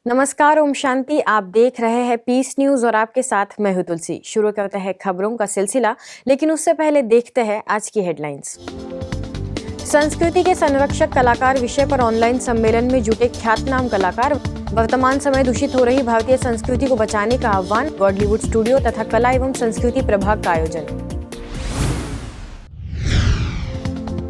नमस्कार, ओम शांति। आप देख रहे हैं पीस न्यूज और आपके साथ मैं हूं तुलसी। शुरू करते हैं खबरों का सिलसिला, लेकिन उससे पहले देखते हैं आज की हेडलाइंस। संस्कृति के संरक्षक कलाकार विषय पर ऑनलाइन सम्मेलन में जुटे ख्यातनाम कलाकार। वर्तमान समय दूषित हो रही भारतीय संस्कृति को बचाने का आह्वान। गॉडलीवुड स्टूडियो तथा कला एवं संस्कृति प्रभाग का आयोजन।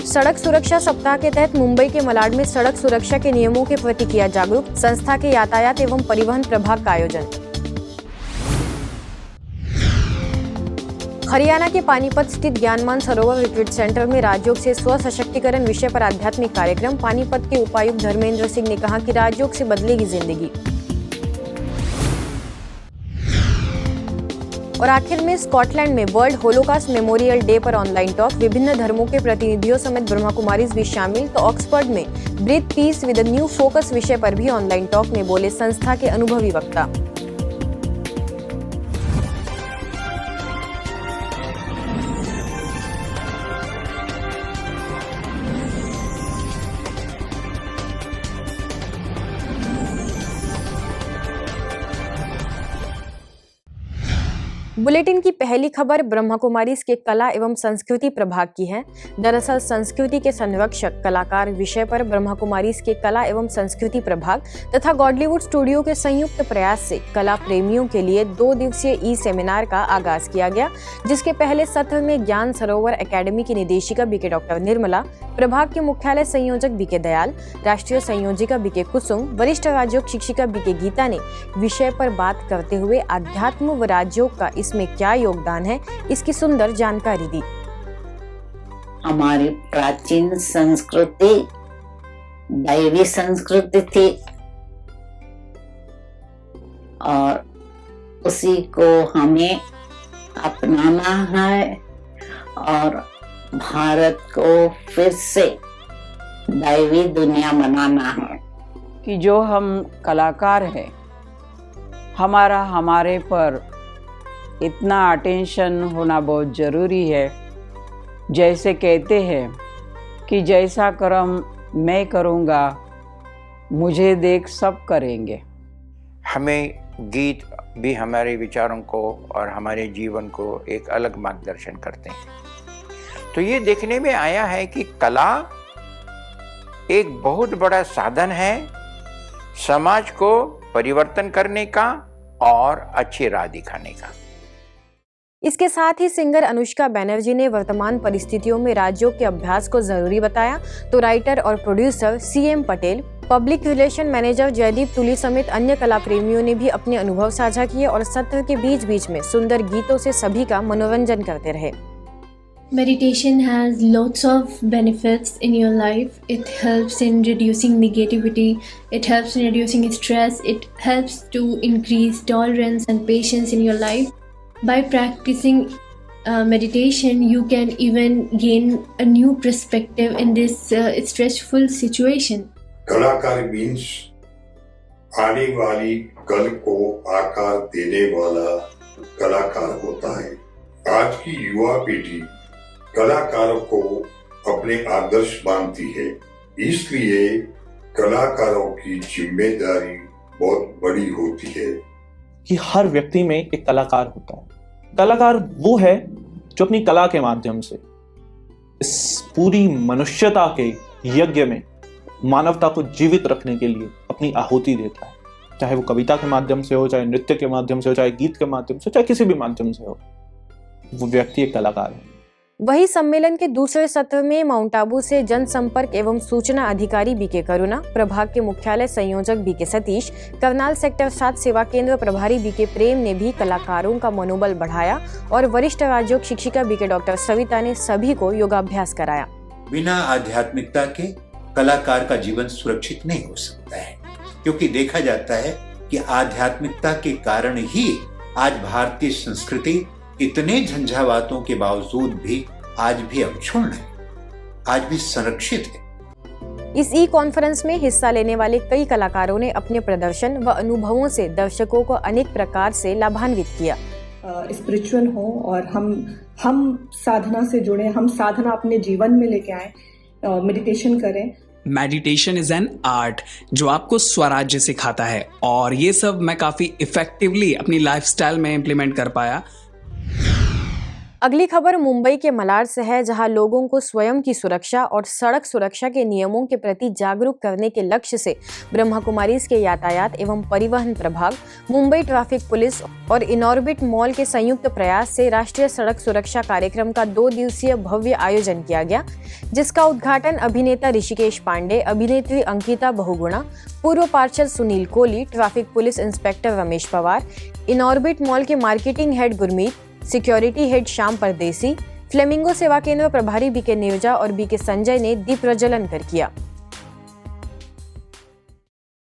सड़क सुरक्षा सप्ताह के तहत मुंबई के मलाड में सड़क सुरक्षा के नियमों के प्रति किया जागरूक। संस्था के यातायात एवं परिवहन प्रभाग का आयोजन। हरियाणा के पानीपत स्थित ज्ञानमान सरोवर रिट्रीट सेंटर में राजयोग से स्व सशक्तिकरण विषय पर आध्यात्मिक कार्यक्रम। पानीपत के उपायुक्त धर्मेंद्र सिंह ने कहा कि राजयोग से बदलेगी जिंदगी। और आखिर में स्कॉटलैंड में वर्ल्ड होलोकास्ट मेमोरियल डे पर ऑनलाइन टॉक। विभिन्न धर्मों के प्रतिनिधियों समेत ब्रह्मा कुमारीज भी शामिल। तो ऑक्सफोर्ड में breathe peace with new focus विषय पर भी ऑनलाइन टॉक में बोले संस्था के अनुभवी वक्ता। बुलेटिन की पहली खबर ब्रह्मा कुमारीज के कला एवं संस्कृति प्रभाग की है। दरअसल संस्कृति के संरक्षक कलाकार विषय पर ब्रह्मा कुमारीज के कला एवं संस्कृति प्रभाग तथा गॉडलीवुड स्टूडियो के संयुक्त प्रयास से कला प्रेमियों के लिए 2 दिवसीय ई सेमिनार का आगाज किया गया, जिसके पहले सत्र में ज्ञान सरोवर एकेडमी की निदेशिका बीके डॉक्टर निर्मला, प्रभाग के मुख्यालय संयोजक बीके दयाल, राष्ट्रीय संयोजिका बीके कुसुम, वरिष्ठ राजयोग शिक्षिका बीके गीता ने विषय पर बात करते हुए अध्यात्म व राजयोग का इसमें क्या योगदान है, इसकी सुंदर जानकारी दी। हमारी प्राचीन संस्कृति दैवी संस्कृति थी और उसी को हमें अपनाना है और भारत को फिर से दैवी दुनिया बनाना है। कि जो हम कलाकार हैं, हमारे पर इतना अटेंशन होना बहुत ज़रूरी है। जैसे कहते हैं कि जैसा कर्म मैं करूँगा मुझे देख सब करेंगे। हमें गीत भी हमारे विचारों को और हमारे जीवन को एक अलग मार्गदर्शन करते हैं। तो ये देखने में आया है कि कला एक बहुत बड़ा साधन है समाज को परिवर्तन करने का और अच्छी राह दिखाने का। इसके साथ ही सिंगर अनुष्का बैनर्जी ने वर्तमान परिस्थितियों में राजयोग के अभ्यास को जरूरी बताया। तो राइटर और producer CM Patel, public relation manager Jaideep Tuli समेत अन्य कला प्रेमियों ने भी अपने अनुभव साझा किए और सत्र के बीच में सुंदर गीतों से सभी का मनोरंजन करते रहे। Meditation has lots of benefits in your life. It helps in reducing negativity, it helps in reducing stress, it helps to increase tolerance and patience in your life. By practicing meditation, you can even gain a new perspective in this stressful situation. कलाकार means आने वाली कल को आकार देने वाला कलाकार होता है। आज की युवा पीढ़ी कलाकारों को अपने आदर्श मानती है, इसलिए कलाकारों की जिम्मेदारी बहुत बड़ी होती है कि हर व्यक्ति में एक कलाकार होता है। कलाकार वो है जो अपनी कला के माध्यम से इस पूरी मनुष्यता के यज्ञ में मानवता को जीवित रखने के लिए अपनी आहुति देता है। चाहे वो कविता के माध्यम से हो, चाहे नृत्य के माध्यम से हो, चाहे गीत के माध्यम से, चाहे किसी भी माध्यम से हो, वो व्यक्ति एक कलाकार है। वही सम्मेलन के दूसरे सत्र में माउंट आबू से जनसंपर्क एवं सूचना अधिकारी बीके करुणा, प्रभाग के मुख्यालय संयोजक बीके सतीश, करनाल सेक्टर 7 सेवा केंद्र प्रभारी बीके प्रेम ने भी कलाकारों का मनोबल बढ़ाया और वरिष्ठ राजयोग शिक्षिका बीके डॉक्टर सविता ने सभी को योगाभ्यास कराया। बिना आध्यात्मिकता के कलाकार का जीवन सुरक्षित नहीं हो सकता है, क्योंकि देखा जाता है कि आध्यात्मिकता के कारण ही आज भारतीय संस्कृति इतने झंझावातों के बावजूद भी आज भी अक्षुण्ण है, आज भी संरक्षित है। इस ई कॉन्फ्रेंस में हिस्सा लेने वाले कई कलाकारों ने अपने प्रदर्शन व अनुभवों से दर्शकों को अनेक प्रकार से लाभान्वित किया। स्पिरिचुअल हो और हम साधना से जुड़े, हम साधना अपने जीवन में लेके आए, मेडिटेशन करें, मेडिटेशन इज एन आर्ट जो आपको स्वराज्य सिखाता है, और ये सब मैं काफ़ी इफेक्टिवली अपनी लाइफस्टाइल में इम्प्लीमेंट कर पाया। अगली खबर मुंबई के मलाड से है, जहां लोगों को स्वयं की सुरक्षा और सड़क सुरक्षा के नियमों के प्रति जागरूक करने के लक्ष्य से ब्रह्मा कुमारीज के यातायात एवं परिवहन प्रभाग, मुंबई ट्रैफिक पुलिस और इनऑर्बिट मॉल के संयुक्त प्रयास से राष्ट्रीय सड़क सुरक्षा कार्यक्रम का 2 दिवसीय भव्य आयोजन किया गया, जिसका उद्घाटन अभिनेता ऋषिकेश पांडे, अभिनेत्री अंकिता बहुगुणा, पूर्व पार्षद Sunil Kohli, traffic police inspector Ramesh Pawar, Inorbit mall के marketing head Gurmeet, security head Shyam Pardesi, Flamingo सेवा केंद्र प्रभारी बीके नीरजा और बीके संजय ने दीप प्रज्वलन कर किया।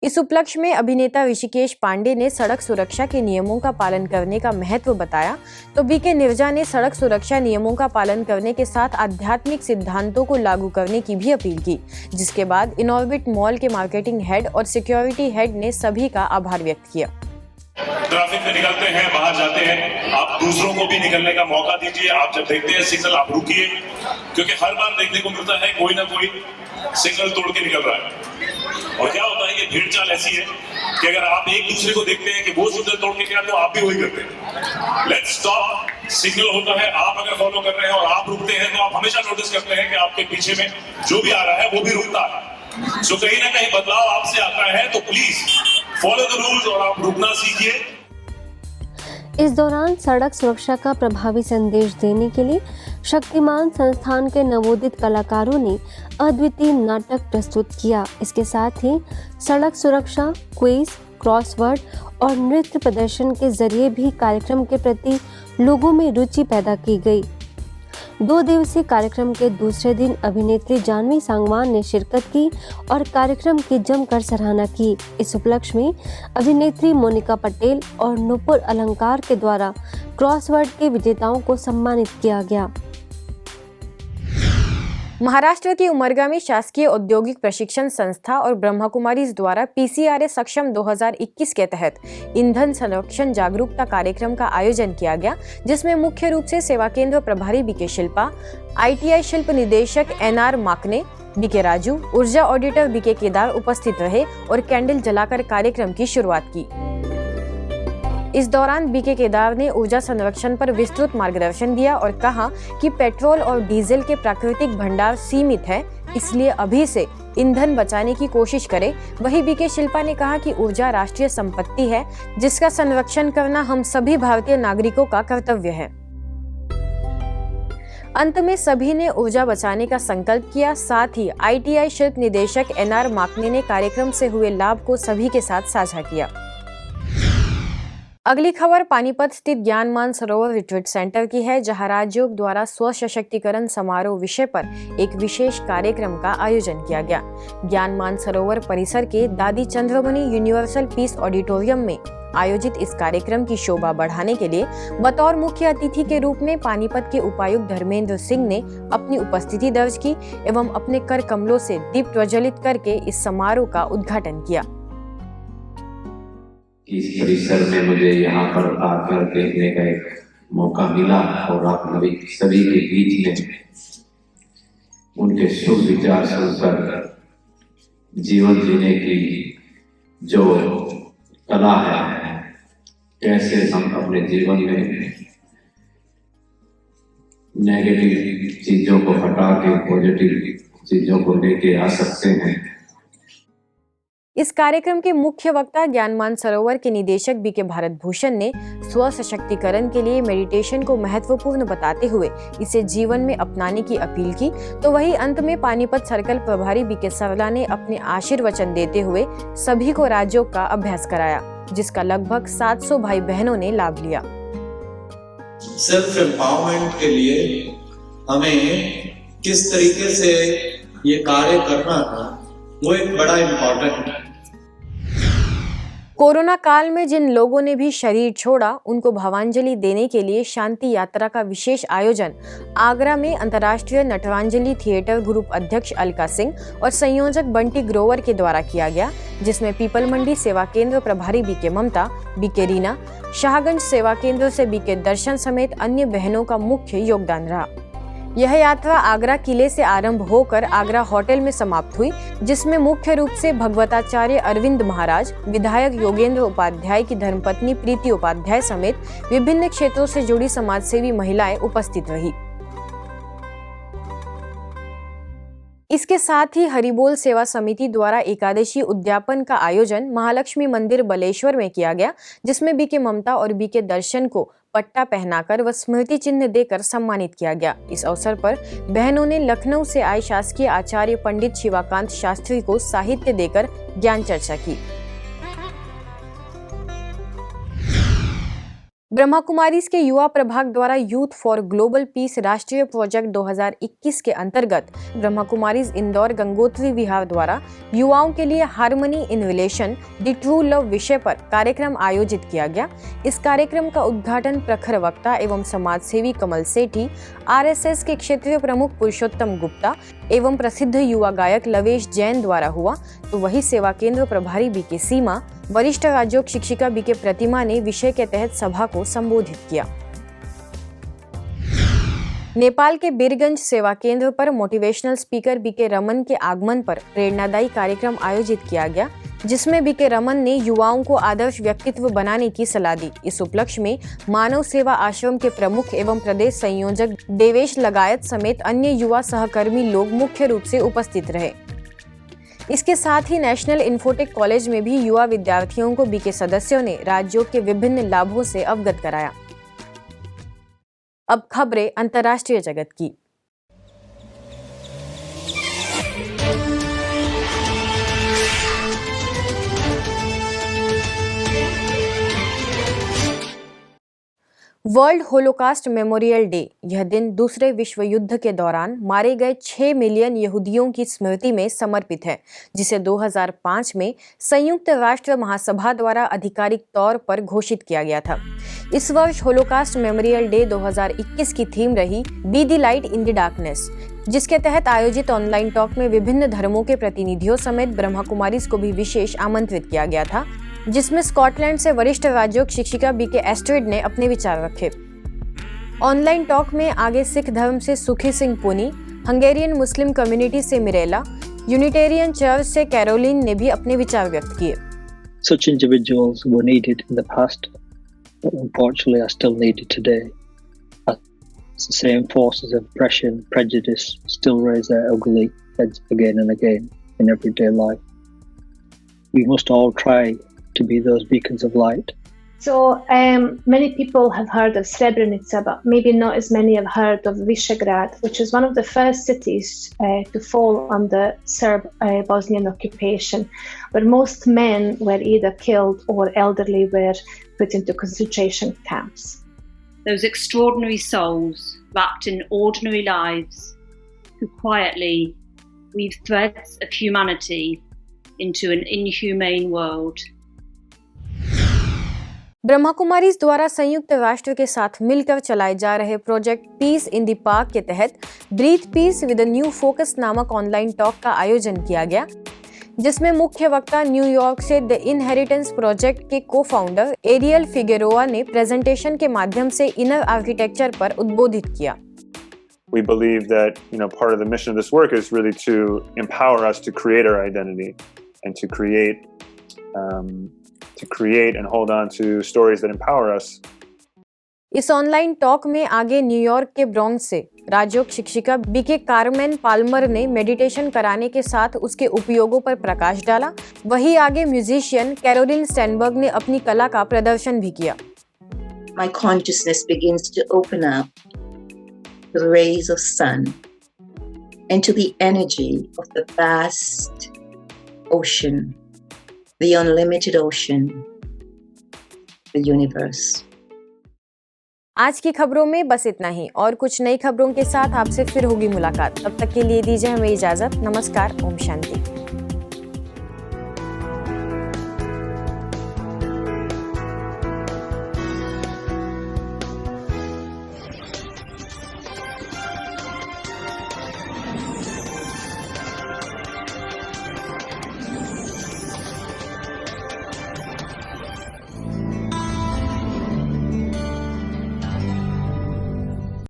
इस उपलक्ष्य में अभिनेता ऋषिकेश पांडे ने सड़क सुरक्षा के नियमों का पालन करने का महत्व बताया, तो बीके नीरजा ने सड़क सुरक्षा नियमों का पालन करने के साथ आध्यात्मिक सिद्धांतों को लागू करने की भी अपील की, जिसके बाद इनऑर्बिट मॉल के मार्केटिंग हेड और सिक्योरिटी हेड ने सभी का आभार व्यक्त किया। ट्रैफिक में निकलते हैं, बाहर जाते हैं, आप दूसरों को भी निकलने का मौका दीजिए। आप जब देखते हैं सिग्नल, आप रुकिए, क्योंकि हर बार देखने को मिलता है कोई ना कोई सिग्नल तोड़ के निकल रहा है। और क्या होता है, ये भीड़ चाल ऐसी है कि अगर आप एक दूसरे को देखते हैं कि वो सिग्नल तोड़ के गया, तो आप भी वही करते हैं। Let's stop. सिग्नल होता है, आप अगर फॉलो कर रहे हैं और आप रुकते हैं, तो आप हमेशा नोटिस करते हैं कि आपके पीछे में जो भी आ रहा है वो भी रुकता है। सो कहीं ना कहीं बदलाव आपसे आता है, तो प्लीज फॉलो द रूल्स और आप रुकना सीखिए। इस दौरान सड़क सुरक्षा का प्रभावी संदेश देने के लिए शक्तिमान संस्थान के नवोदित कलाकारों ने अद्वितीय नाटक प्रस्तुत किया। इसके साथ ही सड़क सुरक्षा, क्विज, क्रॉसवर्ड और नृत्य प्रदर्शन के जरिए भी कार्यक्रम के प्रति लोगों में रुचि पैदा की गई। 2 दिवसीय कार्यक्रम के दूसरे दिन अभिनेत्री जानवी सांगवान ने शिरकत की और कार्यक्रम की जमकर सराहना की। इस उपलक्ष्य में अभिनेत्री मोनिका पटेल और नुपुर अलंकार के द्वारा क्रॉसवर्ड के विजेताओं को सम्मानित किया गया। महाराष्ट्र की उमरगा में शासकीय औद्योगिक प्रशिक्षण संस्था और ब्रह्मा कुमारीज द्वारा पीसीआरए सक्षम 2021 के तहत ईंधन संरक्षण जागरूकता कार्यक्रम का आयोजन किया गया, जिसमें मुख्य रूप से सेवा केंद्र प्रभारी बीके शिल्पा, आईटीआई शिल्प निदेशक एनआर माकने, बीके राजू, ऊर्जा ऑडिटर बीके केदार उपस्थित रहे और कैंडल जलाकर कार्यक्रम की शुरुआत की। इस दौरान बीके केदार ने ऊर्जा संरक्षण पर विस्तृत मार्गदर्शन दिया और कहा कि पेट्रोल और डीजल के प्राकृतिक भंडार सीमित है, इसलिए अभी से ईंधन बचाने की कोशिश करें। वहीं बीके शिल्पा ने कहा कि ऊर्जा राष्ट्रीय संपत्ति है, जिसका संरक्षण करना हम सभी भारतीय नागरिकों का कर्तव्य है। अंत में सभी ने ऊर्जा बचाने का संकल्प किया। साथ ही आईटीआई शिल्प निदेशक एनआर माकने ने कार्यक्रम से हुए लाभ को सभी के साथ साझा किया। अगली खबर पानीपत स्थित ज्ञान मान सरोवर रिट्रीट सेंटर की है, जहां राजयोग द्वारा स्व सशक्तिकरण समारोह विषय पर एक विशेष कार्यक्रम का आयोजन किया गया। ज्ञान मान सरोवर परिसर के दादी चंद्रमणि यूनिवर्सल पीस ऑडिटोरियम में आयोजित इस कार्यक्रम की शोभा बढ़ाने के लिए बतौर मुख्य अतिथि के रूप में पानीपत के उपायुक्त धर्मेंद्र सिंह ने अपनी उपस्थिति दर्ज की एवं अपने कर कमलों से दीप प्रज्वलित करके इस समारोह का उद्घाटन किया। इस परिसर में मुझे यहाँ पर आकर देखने का एक मौका मिला और आप सभी के बीच में उनके शुभ विचार सुनकर जीवन जीने की जो कला है, कैसे हम अपने जीवन में नेगेटिव चीजों को हटा के पॉजिटिव चीजों को लेके आ सकते हैं। इस कार्यक्रम के मुख्य वक्ता ज्ञानमान सरोवर के निदेशक बीके भारत भूषण ने स्व सशक्तिकरण के लिए मेडिटेशन को महत्वपूर्ण बताते हुए इसे जीवन में अपनाने की अपील की, तो वही अंत में पानीपत सर्कल प्रभारी बीके सरला ने अपने आशीर्वचन देते हुए सभी को राजयोग का अभ्यास कराया, जिसका लगभग 700 भाई बहनों ने लाभ लिया। सेल्फ एम्पावरमेंट के लिए हमें किस तरीके से ये कार्य करना था, वो एक बड़ा इम्पोर्टेंट है। कोरोना काल में जिन लोगों ने भी शरीर छोड़ा, उनको भावांजलि देने के लिए शांति यात्रा का विशेष आयोजन आगरा में अंतर्राष्ट्रीय नटवांजलि थिएटर ग्रुप अध्यक्ष अलका सिंह और संयोजक बंटी ग्रोवर के द्वारा किया गया, जिसमें पीपल मंडी सेवा केंद्र प्रभारी बीके ममता, बीके रीना, शाहगंज सेवा केंद्र से बीके दर्शन समेत अन्य बहनों का मुख्य योगदान रहा। यह यात्रा आगरा किले से आरंभ होकर आगरा होटल में समाप्त हुई, जिसमें मुख्य रूप से भगवताचार्य अरविंद महाराज, विधायक योगेंद्र उपाध्याय की धर्मपत्नी प्रीति उपाध्याय समेत विभिन्न क्षेत्रों से जुड़ी समाजसेवी महिलाएं उपस्थित रही। इसके साथ ही हरिबोल सेवा समिति द्वारा एकादशी उद्यापन का आयोजन महालक्ष्मी मंदिर बलेश्वर में किया गया, जिसमें बीके ममता और बीके दर्शन को पट्टा पहनाकर व स्मृति चिन्ह देकर सम्मानित किया गया। इस अवसर पर बहनों ने लखनऊ से आए शासकीय आचार्य पंडित शिवाकांत शास्त्री को साहित्य देकर ज्ञान चर्चा की। ब्रह्मा कुमारीज के युवा प्रभाग द्वारा यूथ फॉर ग्लोबल पीस राष्ट्रीय प्रोजेक्ट 2021 के अंतर्गत ब्रह्मा कुमारीज इंदौर गंगोत्री विहार द्वारा युवाओं के लिए harmony in relation the true love विषय पर कार्यक्रम आयोजित किया गया। इस कार्यक्रम का उद्घाटन प्रखर वक्ता एवं समाजसेवी कमल सेठी, RSS के क्षेत्रीय प्रमुख पुरुषोत्तम गुप्ता एवं प्रसिद्ध युवा गायक लवेश जैन द्वारा हुआ, तो वही सेवा केंद्र प्रभारी बीके सीमा, वरिष्ठ राजयोग शिक्षिका बीके प्रतिमा ने विषय के तहत सभा को संबोधित किया। नेपाल के बीरगंज सेवा केंद्र पर मोटिवेशनल स्पीकर बीके रमन के आगमन पर प्रेरणादायी कार्यक्रम आयोजित किया गया, जिसमें बीके रमन ने युवाओं को आदर्श व्यक्तित्व बनाने की सलाह दी। इस उपलक्ष्य में मानव सेवा आश्रम के प्रमुख एवं प्रदेश संयोजक देवेश लगायत समेत अन्य युवा सहकर्मी लोग मुख्य रूप से उपस्थित रहे। इसके साथ ही नेशनल इन्फोटेक कॉलेज में भी युवा विद्यार्थियों को बीके सदस्यों ने राजयोग के विभिन्न लाभों से अवगत कराया। अब खबरें अंतर्राष्ट्रीय जगत की। वर्ल्ड होलोकास्ट मेमोरियल डे, यह दिन दूसरे विश्व युद्ध के दौरान मारे गए 6 मिलियन यहूदियों की स्मृति में समर्पित है, जिसे 2005 में संयुक्त राष्ट्र महासभा द्वारा आधिकारिक तौर पर घोषित किया गया था। इस वर्ष होलोकास्ट मेमोरियल डे 2021 की थीम रही be the light in the darkness, जिसके तहत आयोजित ऑनलाइन टॉक में विभिन्न धर्मों के प्रतिनिधियों समेत ब्रह्मा कुमारीज को भी विशेष आमंत्रित किया गया था, जिसमें स्कॉटलैंड से वरिष्ठ राजयोग शिक्षिका बीके एस्ट्रिड ने अपने विचार रखे। ऑनलाइन टॉक में आगे सिख धर्म से सुखी सिंह पुनी, हंगेरियन मुस्लिम कम्युनिटी से मिरेला, यूनिटेरियन चर्च से कैरोलिन ने भी अपने विचार व्यक्त किए। Such individuals were needed in the past, but unfortunately are still needed today. As the same forces of oppression, prejudice still raise their ugly heads again and again in everyday life. We must all try to be those beacons of light. So many people have heard of Srebrenica, but maybe not as many have heard of Visegrad, which was one of the first cities to fall under Serb Bosnian occupation, where most men were either killed or elderly were put into concentration camps. Those extraordinary souls wrapped in ordinary lives who quietly weave threads of humanity into an inhumane world. Brahma Kumaris द्वारा संयुक्त राष्ट्र के साथ मिलकर चलाए जा रहे project peace in the park के तहत breathe peace with a new focus नामक ऑनलाइन टॉक का आयोजन किया गया, जिसमें मुख्य वक्ता न्यूयॉर्क से द इनहेरिटेंस प्रोजेक्ट के को-फाउंडर एरियल फिगेरोआ ने प्रेजेंटेशन के माध्यम से इनर आर्किटेक्चर पर उद्बोधित किया। We believe that, part of the mission of this work is really to empower us to create our identity and to create and hold on to stories that empower us. इस online talk में आगे New York के Bronx से राजयोग शिक्षिका BK Carmen Palmer ने meditation कराने के साथ उसके उपयोगों पर प्रकाश डाला। वहीं आगे म्यूजिशियन कैरोलिन स्टैनबर्ग ने अपनी कला का प्रदर्शन भी किया। My consciousness begins to open up to the rays of sun and to the energy of the vast ocean, the unlimited ocean, the universe. आज की खबरों में बस इतना ही, और कुछ नई खबरों के साथ आपसे फिर होगी मुलाकात। तब तक के लिए दीजिए हमें इजाजत। नमस्कार, ओम शांति।